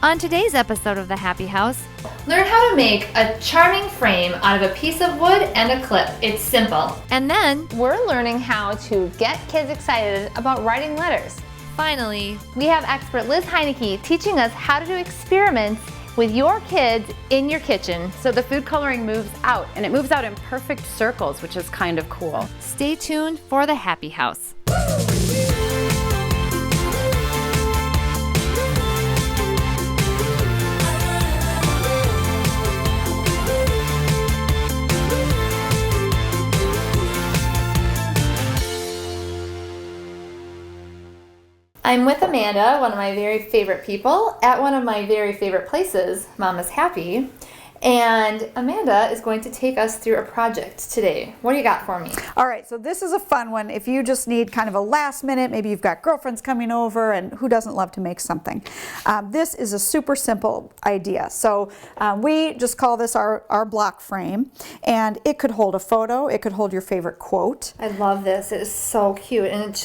On today's episode of The Happy House, learn how to make a charming frame out of a piece of wood and a clip. It's simple. and then, We're learning how to get kids excited about writing letters. finally, We have expert Liz Heineke teaching us how to do experiments with your kids in your kitchen. So the food coloring moves out, and it moves out in perfect circles, which is kind of cool. stay tuned for The Happy House. I'm with Amanda, one of my very favorite people, at one of my very favorite places, Mama's Happy. And Amanda is going to take us through a project today. What do you got for me? All right, so this is a fun one. If you just need kind of a last minute, maybe you've got girlfriends coming over, and who doesn't love to make something? This is a super simple idea. So we just call this our block frame, and it could hold a photo, it could hold your favorite quote. I love this. It is so cute. And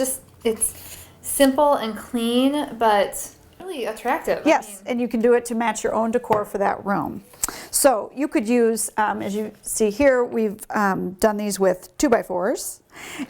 it's simple and clean, but really attractive. Yes, and you can do it to match your own decor for that room. So you could use, as you see here, we've done these with 2x4s,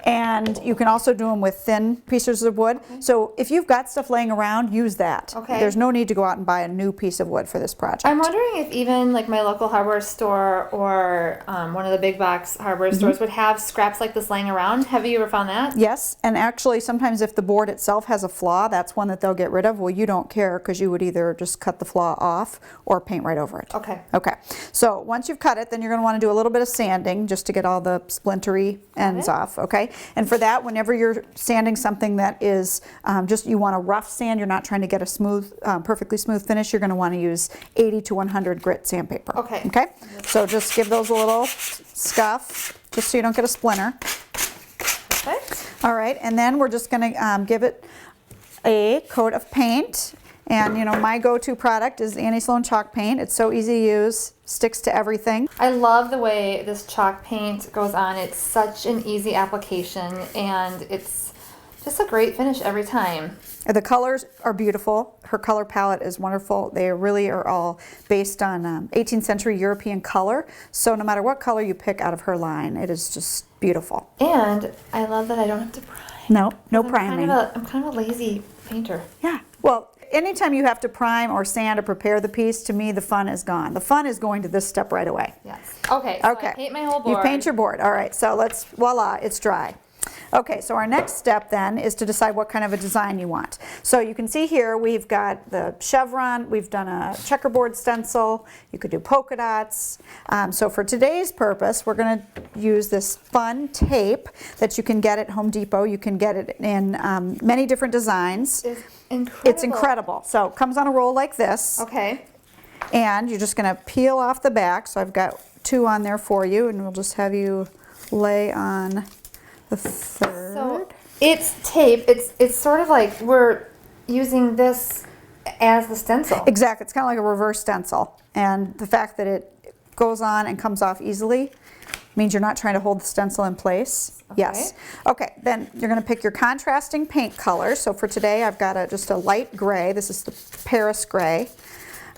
and you can also do them with thin pieces of wood. So if you've got stuff laying around, use that. Okay. There's no need to go out and buy a new piece of wood for this project. I'm wondering if even like my local hardware store or one of the big box hardware stores would have scraps like this laying around. Have you ever found that? Yes, and actually sometimes if the board itself has a flaw, that's one that they'll get rid of. Well, you don't care because you would either just cut the flaw off or paint right over it. Okay. Okay, so once you've cut it, then you're going to want to do a little bit of sanding just to get all the splintery ends off, okay? And for that, whenever you're sanding something that is just, you want a rough sand, you're not trying to get a smooth, perfectly smooth finish, you're going to want to use 80 to 100 grit sandpaper. Okay. Okay, so just give those a little scuff just so you don't get a splinter. Perfect. All right, and then we're just going to give it a coat of paint. And you know, my go-to product is Annie Sloan chalk paint. It's so easy to use, sticks to everything. I love the way this chalk paint goes on. It's such an easy application and it's just a great finish every time. The colors are beautiful. Her color palette is wonderful. They really are all based on 18th century European color. So no matter what color you pick out of her line, it is just beautiful. And I love that I don't have to prime. No I'm priming. I'm kind of a lazy painter. Yeah, well, anytime you have to prime or sand or prepare the piece, to me the fun is gone. The fun is going to this step right away. Yes. Okay, so Okay. I paint my whole board. You paint your board. All right, so let's, voila, it's dry. Okay, so our next step then is to decide what kind of a design you want. So you can see here we've got the chevron, we've done a checkerboard stencil, you could do polka dots. So for today's purpose, we're going to use this fun tape that you can get at Home Depot. You can get it in many different designs. It's incredible. It's incredible. So it comes on a roll like this. Okay. And you're just going to peel off the back. So I've got 2 on there for you, and we'll just have you lay on the third. So it's tape. It's sort of like we're using this as the stencil. Exactly. It's kind of like a reverse stencil. And the fact that it goes on and comes off easily means you're not trying to hold the stencil in place. Okay. Yes. Okay, then you're going to pick your contrasting paint colors. So for today, I've got just a light gray. This is the Paris gray.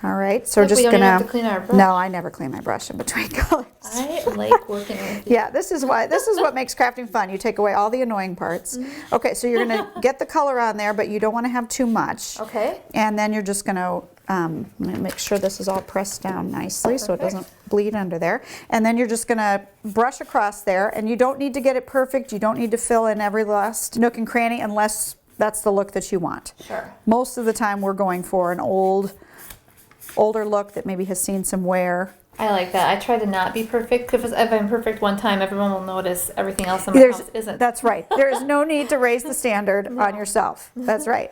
All right, so Look, just we don't gonna. even have to clean our brush. No, I never clean my brush in between colors. I like working with you. Yeah, this is what makes crafting fun. You take away all the annoying parts. Okay, so you're gonna get the color on there, but you don't want to have too much. Okay. And then you're just gonna make sure this is all pressed down nicely so it doesn't bleed under there. And then you're just gonna brush across there, and you don't need to get it perfect. You don't need to fill in every last nook and cranny unless that's the look that you want. Sure. Most of the time we're going for an older look that maybe has seen some wear. I like that. I try to not be perfect because if I'm perfect one time, everyone will notice everything else in my house isn't. That's right. There is no need to raise the standard on yourself. That's right.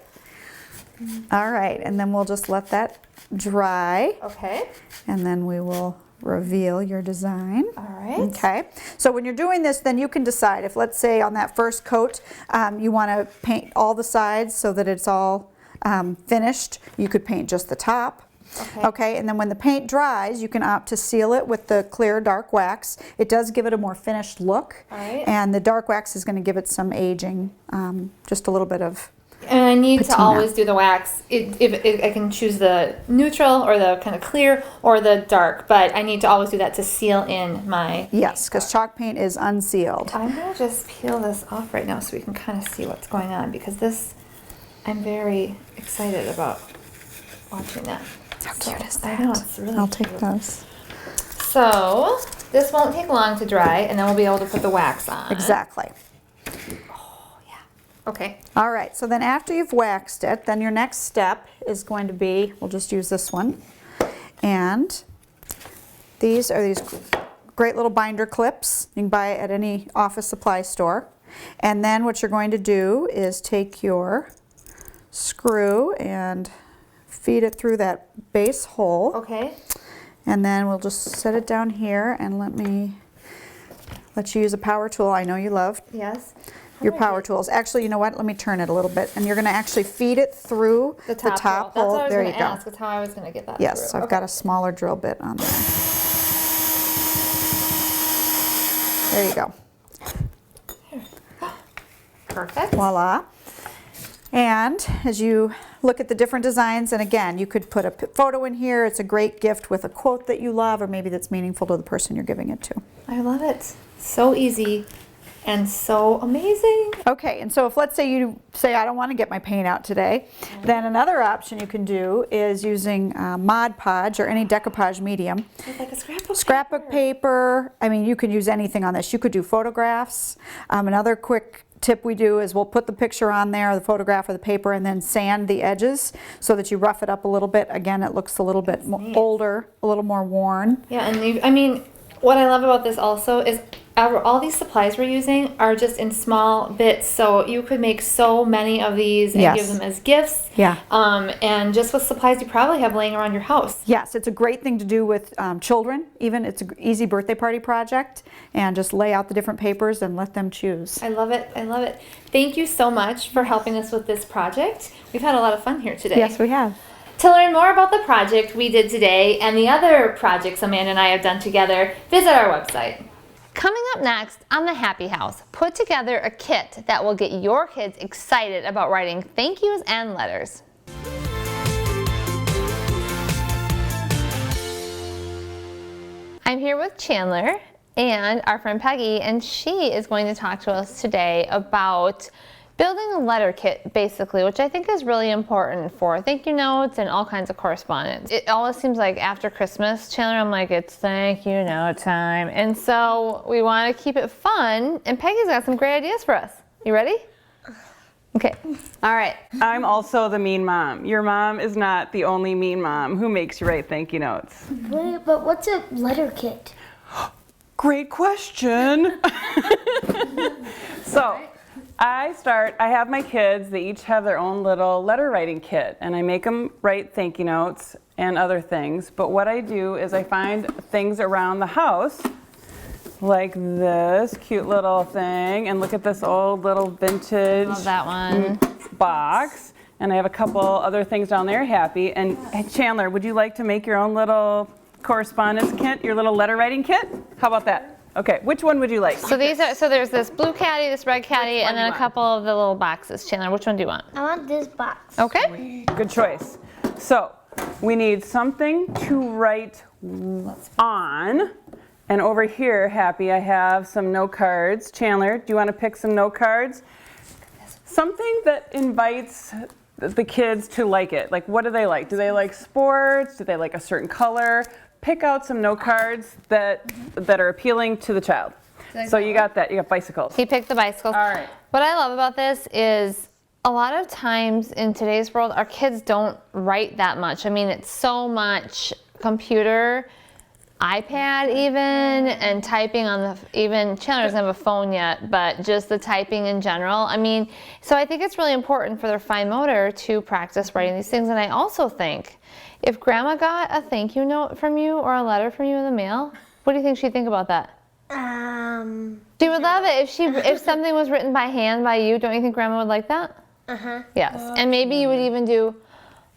All right, and then we'll just let that dry, Okay. and then we will reveal your design. All right. Okay, so when you're doing this, then you can decide if, let's say, on that first coat, you want to paint all the sides so that it's all finished. You could paint just the top. Okay, and then when the paint dries, you can opt to seal it with the clear dark wax. It does give it a more finished look. All right. And the dark wax is going to give it some aging, just a little bit of And I need to patina. always do the wax. If I can choose the neutral or the kind of clear or the dark, but I need to always do that to seal in my... Yes, because chalk paint is unsealed. I'm going to just peel this off right now so we can kind of see what's going on, because this, I'm very excited about watching that. How cute is I that? know, it's really I'll cute. take those. So this won't take long to dry, and then we'll be able to put the wax on. Exactly. Okay. All right, so then after you've waxed it, then your next step is going to be, we'll just use this one. And these are these great little binder clips. You can buy it at any office supply store. And then what you're going to do is take your screw and feed it through that base hole. Okay. And then we'll just set it down here and let you use a power tool I know you love. Yes. Your power tools. Actually, you know what? Let me turn it a little bit. And you're going to actually feed it through the top hole. That's hole. what I was There going you to go. ask. That's how I was going to get that Yes, through. I've got a smaller drill bit on there. There you go. Perfect. Voila. And as you look at the different designs, and again, you could put a photo in here. It's a great gift with a quote that you love, or maybe that's meaningful to the person you're giving it to. I love it. So easy and so amazing. Okay, and so if let's say you say, I don't want to get my paint out today, then another option you can do is using Mod Podge or any decoupage medium. It's like a scrapbook. Scrapbook paper, I mean, you can use anything on this. You could do photographs. Another quick tip we do is we'll put the picture on there, the photograph or the paper, and then sand the edges so that you rough it up a little bit. Again, it looks a little bit older, a little more worn. Yeah, and I mean, what I love about this also is all these supplies we're using are just in small bits, so you could make so many of these and Yes. give them as gifts. Yeah. And just with supplies you probably have laying around your house. Yes, it's a great thing to do with children. Even it's an easy birthday party project, and just lay out the different papers and let them choose. I love it. I love it. Thank you so much for helping us with this project. We've had a lot of fun here today. Yes, we have. To learn more about the project we did today and the other projects Amanda and I have done together, visit our website. Coming up next on the Happy House, put together a kit that will get your kids excited about writing thank yous and letters. I'm here with Chandler and our friend Peggy, and she is going to talk to us today about building a letter kit, basically, which I think is really important for thank you notes and all kinds of correspondence. It always seems like after Christmas, Chandler, I'm like, it's thank you note time. And so we want to keep it fun, and Peggy's got some great ideas for us. You ready? Okay. All right. I'm also the mean mom. Your mom is not the only mean mom who makes you write thank you notes. Wait, but what's a letter kit? Great question. So I have my kids, they each have their own little letter writing kit, and I make them write thank you notes and other things. But what I do is I find things around the house, like this cute little thing, and look at this old little vintage Love that one. box. And I have a couple other things down there, Happy. And hey, Chandler, would you like to make your own little correspondence kit, your little letter writing kit? How about that? Okay, which one would you like? So there's this blue caddy, this red caddy, and then a couple of the little boxes. Chandler, which one do you want? I want this box. Okay. Good choice. So we need something to write on. And over here, Happy, I have some note cards. Chandler, do you want to pick some note cards? Something that invites the kids to like it. Like, what do they like? Do they like sports? Do they like a certain color? Pick out some note cards that are appealing to the child. So you got that. You got bicycles. He picked the bicycles. All right. What I love about this is a lot of times in today's world, our kids don't write that much. I mean, it's so much computer, iPad even, and typing on the, even Chandler doesn't have a phone yet, but just the typing in general. I mean, so I think it's really important for their fine motor to practice writing these things. And I also think if Grandma got a thank you note from you or a letter from you in the mail, what do you think she'd think about that? She would love it if something was written by hand by you. Don't you think Grandma would like that? Yes. And maybe you would even do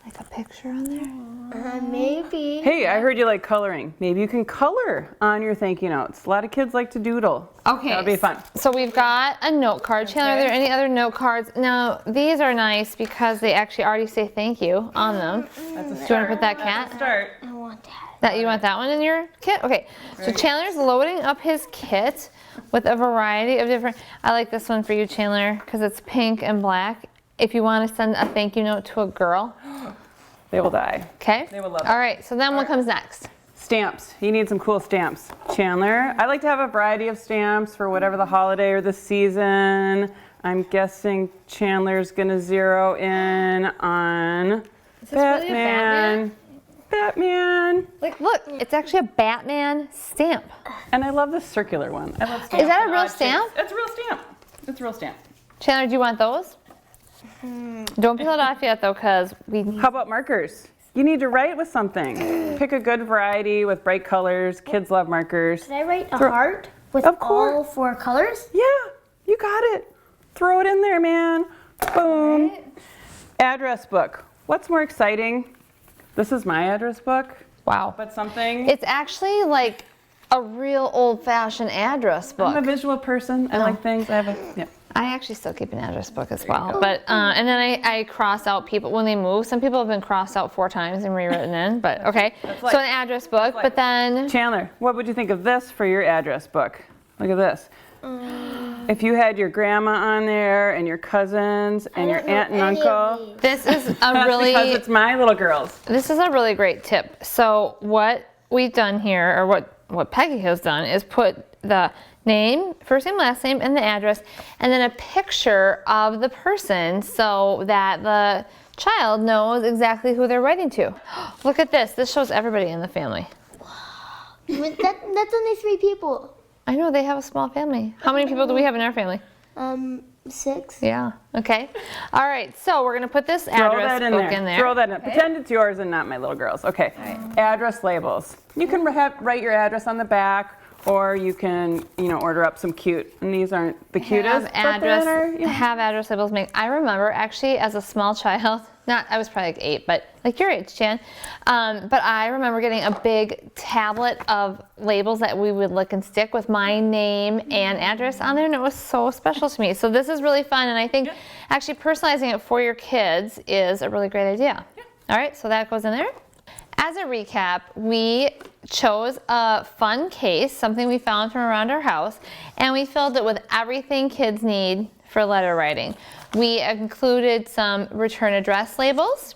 Like a picture on there? Maybe. Hey, I heard you like coloring. Maybe you can color on your thank you notes. A lot of kids like to doodle. Okay. That would be fun. So we've got a note card. Chandler, are there any other note cards? Now, these are nice because they actually already say thank you on them. That's a Do you want to start. put that cat? Start. I want that. You want that one in your kit? Okay. So Chandler's loading up his kit with a variety of different. I like this one for you, Chandler, because it's pink and black. If you want to send a thank you note to a girl. They will die. Okay. They will love it. All right. So then what comes next? Stamps. You need some cool stamps. Chandler, I like to have a variety of stamps for whatever the holiday or the season. I'm guessing Chandler's gonna zero in on Batman. Batman. Like, look, it's actually a Batman stamp. And I love the circular one. I love stamps. Is that a in real odd stamp? shapes. It's a real stamp. It's a real stamp. Chandler, do you want those? Don't peel it off yet, though, because we need. How about markers? You need to write with something. Pick a good variety with bright colors. Kids love markers. Can I write a heart with Of course. all 4 colors? Yeah, you got it. Throw it in there, man. Boom. Address book. What's more exciting? This is my address book, Wow. but something. It's actually like a real old-fashioned address book. I'm a visual person. I like things. I have a, yeah. I actually still keep an address book as well. But and then I cross out people when they move. Some people have been crossed out 4 times and rewritten in. But okay. life. So an address book. But then Chandler, what would you think of this for your address book? Look at this. If you had your grandma on there and your cousins and your aunt and uncle. this is a That's really because it's my little girls. this is a really great tip. So what we've done here, or what Peggy has done, is put the name, first name, last name, and the address, and then a picture of the person so that the child knows exactly who they're writing to. Look at this. This shows everybody in the family. But that's only 3 people. I know they have a small family. How many people do we have in our family? 6. Yeah. Okay. All right. So we're gonna put this Throw address that in book there. in there. Throw that in. Pretend it's yours and not my little girl's. Okay. Address labels. You can write your address on the back, or you can, order up some cute. And these aren't the cutest. Have but they are, address labels made. I remember actually as a small child, I was probably like 8, but like your age, Jan. But I remember getting a big tablet of labels that we would lick and stick with my name and address on there, and it was so special to me. So this is really fun, and I think actually personalizing it for your kids is a really great idea. Yeah. All right, so that goes in there. As a recap, we chose a fun case, something we found from around our house, and we filled it with everything kids need for letter writing. We included some return address labels,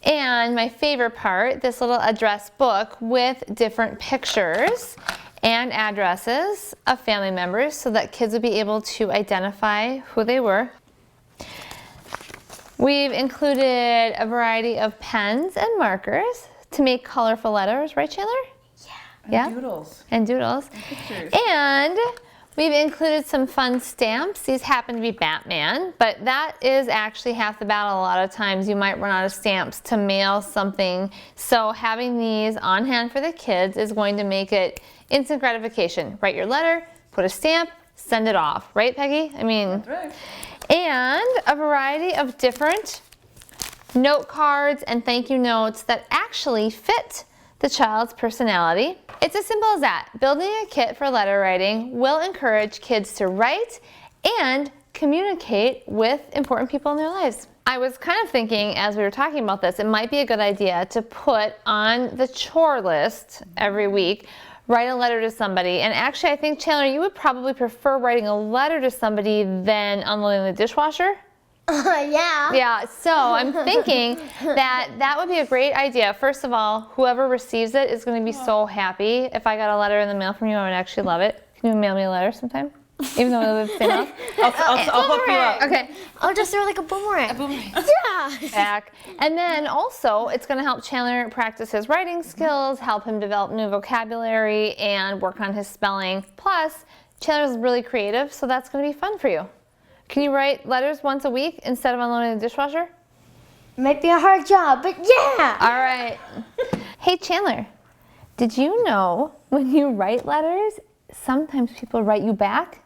and my favorite part, this little address book with different pictures and addresses of family members so that kids would be able to identify who they were. We've included a variety of pens and markers to make colorful letters, right, Chandler? Yeah. Doodles. And doodles. Pictures. And we've included some fun stamps. These happen to be Batman, but that is actually half the battle. A lot of times you might run out of stamps to mail something. So having these on hand for the kids is going to make it instant gratification. Write your letter, put a stamp, send it off. Right, Peggy? I mean, That's right. and a variety of different note cards and thank you notes that actually fit the child's personality. It's as simple as that. Building a kit for letter writing will encourage kids to write and communicate with important people in their lives. I was kind of thinking as we were talking about this, it might be a good idea to put on the chore list every week, write a letter to somebody. And actually, I think, Chandler, you would probably prefer writing a letter to somebody than unloading the dishwasher. Yeah. Yeah, so I'm thinking that would be a great idea. First of all, whoever receives it is going to be so happy. If I got a letter in the mail from you, I would actually love it. Can you mail me a letter sometime? Even though we live in the same house? I'll hook you up. Okay. I'll just throw like a boomerang. Yeah. Back. And then also, it's going to help Chandler practice his writing skills, help him develop new vocabulary, and work on his spelling. Plus, Chandler's really creative, so that's going to be fun for you. Can you write letters once a week instead of unloading the dishwasher? Might be a hard job, but yeah. All right. Hey, Chandler, did you know when you write letters, sometimes people write you back?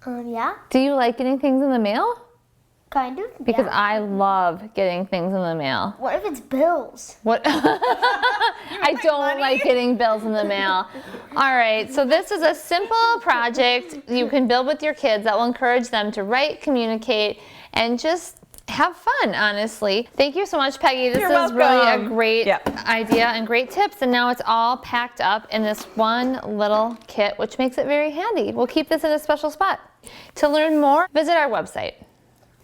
Yeah. Do you like getting things in the mail? Kind of. Because yeah. I love getting things in the mail. What if it's bills? What? I don't like getting bills in the mail. All right, so this is a simple project you can build with your kids that will encourage them to write, communicate, and just have fun, honestly. Thank you so much, Peggy. This is really a great idea and great tips. And now it's all packed up in this one little kit, which makes it very handy. We'll keep this in a special spot. To learn more, visit our website.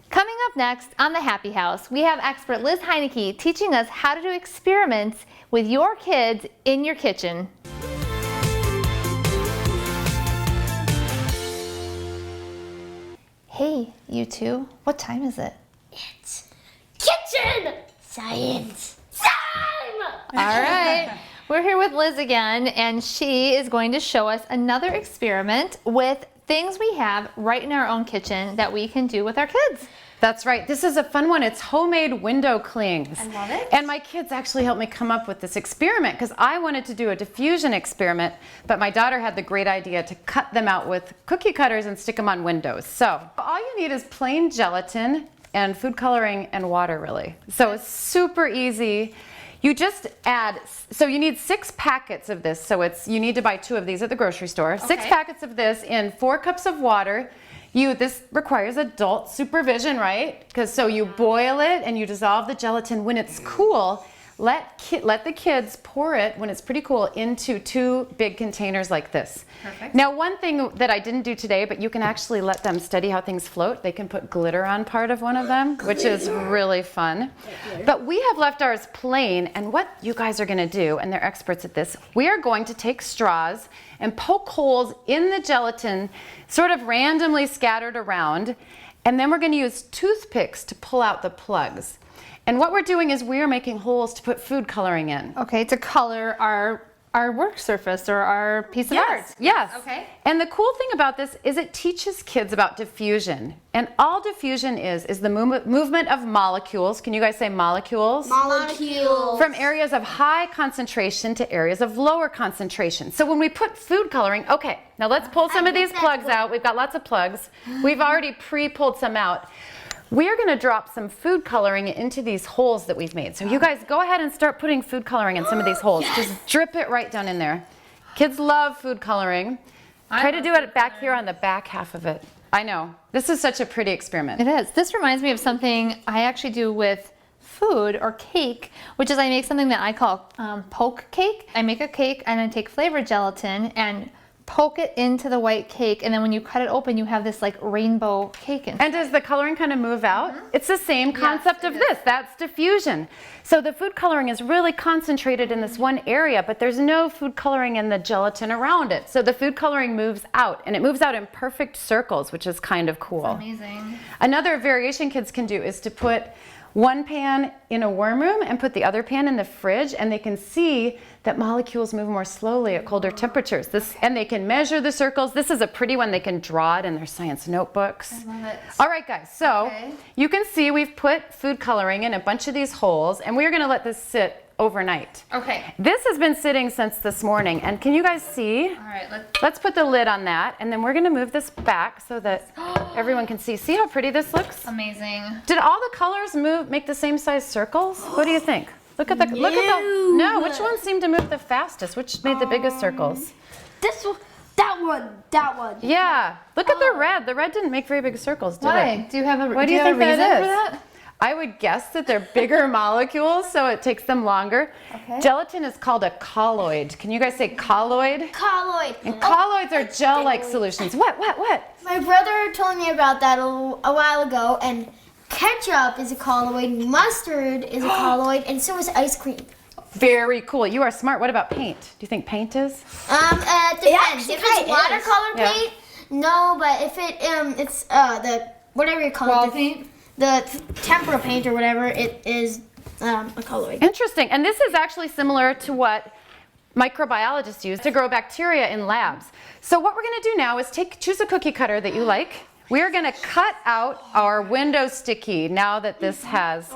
Coming up next on the Happy House, we have expert Liz Heineke teaching us how to do experiments with your kids in your kitchen. Hey, you two, what time is it? It's kitchen science time! All right, we're here with Liz again, and she is going to show us another experiment with things we have right in our own kitchen that we can do with our kids. That's right. This is a fun one. It's homemade window clings. I love it. And my kids actually helped me come up with this experiment because I wanted to do a diffusion experiment, but my daughter had the great idea to cut them out with cookie cutters and stick them on windows. So all you need is plain gelatin and food coloring and water, really. So it's super easy. You just add, so you need 6 packets of this. So you need to buy 2 of these at the grocery store. 6 packets of this in 4 cups of water. This requires adult supervision, right? So you boil it and you dissolve the gelatin. When it's cool, let the kids pour it, when it's pretty cool, into 2 big containers like this. Perfect. Now, one thing that I didn't do today, but you can actually let them study how things float. They can put glitter on part of one of them, which is really fun. But we have left ours plain, and what you guys are gonna do, and they're experts at this, we are going to take straws and poke holes in the gelatin, sort of randomly scattered around, and then we're gonna use toothpicks to pull out the plugs. And what we're doing is we are making holes to put food coloring in. Okay, to color our work surface or our piece of art. Yes. Okay. And the cool thing about this is it teaches kids about diffusion. And all diffusion is the movement of molecules. Can you guys say molecules? Molecules. From areas of high concentration to areas of lower concentration. So when we put food coloring, okay, now let's pull some of these plugs out. We've got lots of plugs. We've already pre-pulled some out. We are going to drop some food coloring into these holes that we've made. So you guys go ahead and start putting food coloring in some of these holes. Just drip it right down in there. Kids love food coloring. Try to do it back here on the back half of it. I know. This is such a pretty experiment. It is. This reminds me of something I actually do with food or cake, which is I make something that I call poke cake. I make a cake and I take flavored gelatin and poke it into the white cake, and then when you cut it open, you have this like rainbow cake. And does the coloring kind of move out? It's the same concept of this. That's diffusion. So the food coloring is really concentrated in this one area, but there's no food coloring in the gelatin around it. So the food coloring moves out, and it moves out in perfect circles, which is kind of cool. That's amazing. Another variation kids can do is to put one pan in a warm room and put the other pan in the fridge, and they can see that molecules move more slowly at colder temperatures. And they can measure the circles. This is a pretty one. They can draw it in their science notebooks. I love it. All right, guys, so you can see we've put food coloring in a bunch of these holes, and we're gonna let this sit overnight. Okay. This has been sitting since this morning, and can you guys see? All right, Let's put the lid on that, and then we're gonna move this back so that everyone can see. See how pretty this looks? amazing. Did all the colors make the same size circles? What do you think? Look at the, no, which one seemed to move the fastest? Which made the biggest circles? This one, that one. Yeah, look at the red. The red didn't make very big circles, did Why? it? Do you have a What do you have think a reason that for is? that? I would guess that they're bigger molecules, so it takes them longer. Okay. Gelatin is called a colloid. Can you guys say colloid? Colloid. And colloids are gel-like solutions. What? My brother told me about that a while ago, and ketchup is a colloid, mustard is a colloid, and so is ice cream. Very cool. You are smart. What about paint? Do you think paint is? It depends. If it's watercolor Yeah. paint, no, but if it's the whatever you call Wall it, paint? the tempera paint or whatever, it is a colloid. Interesting. And this is actually similar to what microbiologists use to grow bacteria in labs. So what we're going to do now is choose a cookie cutter that you like. We are going to cut out our window sticky now that this has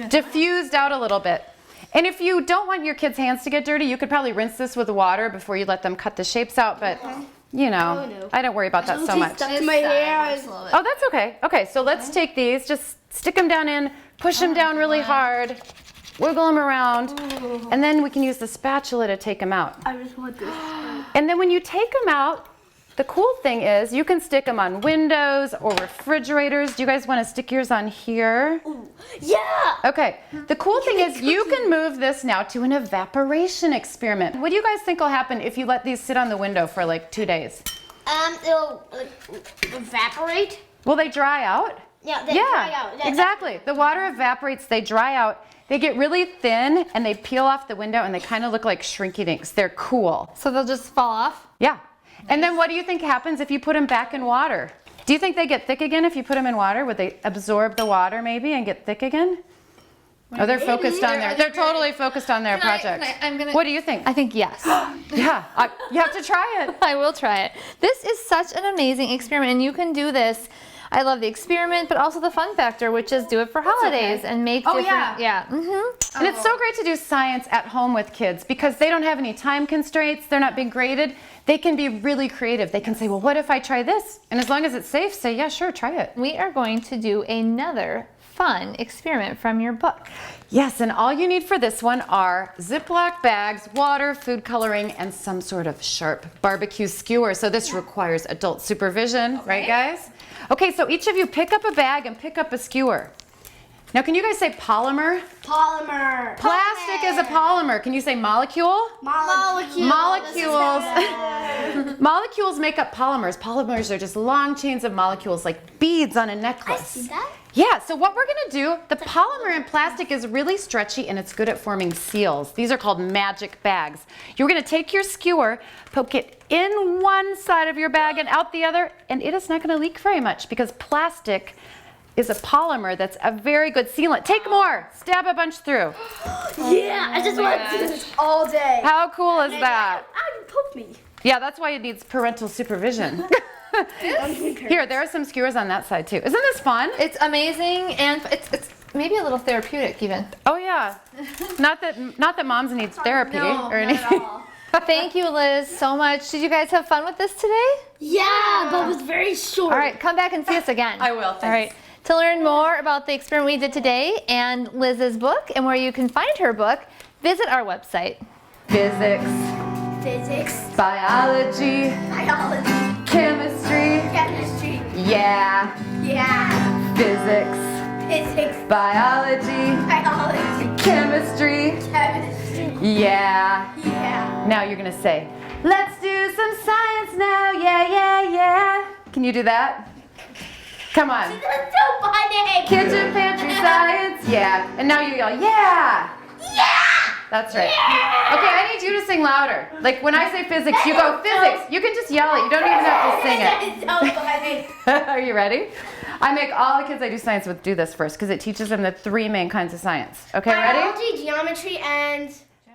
diffused out a little bit. And if you don't want your kids' hands to get dirty, you could probably rinse this with water before you let them cut the shapes out, but you know, Oh, no. I don't worry about that so much. Stuck to my hair. Oh, that's okay. Okay, so let's take these, just stick them down in, push them down really hard, wiggle them around, and then we can use the spatula to take them out. I just want this. And then when you take them out, the cool thing is you can stick them on windows or refrigerators. Do you guys want to stick yours on here? Yeah. Okay, the cool thing is you can move this now to an evaporation experiment. What do you guys think will happen if you let these sit on the window for like 2 days? It'll evaporate. Will they dry out? Yeah, they dry out. Exactly. The water evaporates, they dry out, they get really thin, and they peel off the window, and they kind of look like shrinky dinks. They're cool. So they'll just fall off? Yeah. And then what do you think happens if you put them back in water? Do you think they get thick again if you put them in water? Would they absorb the water maybe and get thick again? Oh, they're focused on their, they're totally focused on their project. What do you think? I think yes. Yeah, you have to try it. I will try it. This is such an amazing experiment, and you can do this. I love the experiment, but also the fun factor, which is do it for holidays and make different. Yeah. And it's so great to do science at home with kids because they don't have any time constraints. They're not being graded. They can be really creative. They can say, well, what if I try this? And as long as it's safe, say, yeah, sure, try it. We are going to do another fun experiment from your book. Yes, and all you need for this one are Ziploc bags, water, food coloring, and some sort of sharp barbecue skewer. So this requires adult supervision, right, guys? Okay, so each of you pick up a bag and pick up a skewer. Now, can you guys say polymer? Polymer. Plastic is a polymer. Can you say molecule? Molecule. Molecules. Molecules make up polymers. Polymers are just long chains of molecules like beads on a necklace. I see that. Yeah, so what we're gonna do, the polymer in plastic is really stretchy and it's good at forming seals. These are called magic bags. You're gonna take your skewer, poke it in one side of your bag and out the other, and it is not gonna leak very much because plastic is a polymer that's a very good sealant. Take more, stab a bunch through. Yeah, I just want to do this all day. How cool is that? Poke me. Yeah, that's why it needs parental supervision. Here, there are some skewers on that side too. Isn't this fun? It's amazing, and it's maybe a little therapeutic even. Oh yeah. Not that moms need therapy or anything. Thank you, Liz, so much. Did you guys have fun with this today? Yeah, but it was very short. All right, come back and see us again. I will, thanks. All right. To learn more about the experiment we did today and Liz's book and where you can find her book, visit our website. Physics, biology, chemistry, yeah, physics, biology, chemistry, yeah. Now you're gonna say, let's do some science now, yeah. Can you do that? Come on. That's so funny. Kitchen pantry science, yeah. And now you yell, yeah. That's right. Okay, I need you to sing louder. Like when I say physics, you go physics. You can just yell it. You don't even have to sing it. That's so funny. Are you ready? I make all the kids I do science with do this first because it teaches them the 3 main kinds of science. Okay, ready? Biology, geometry, and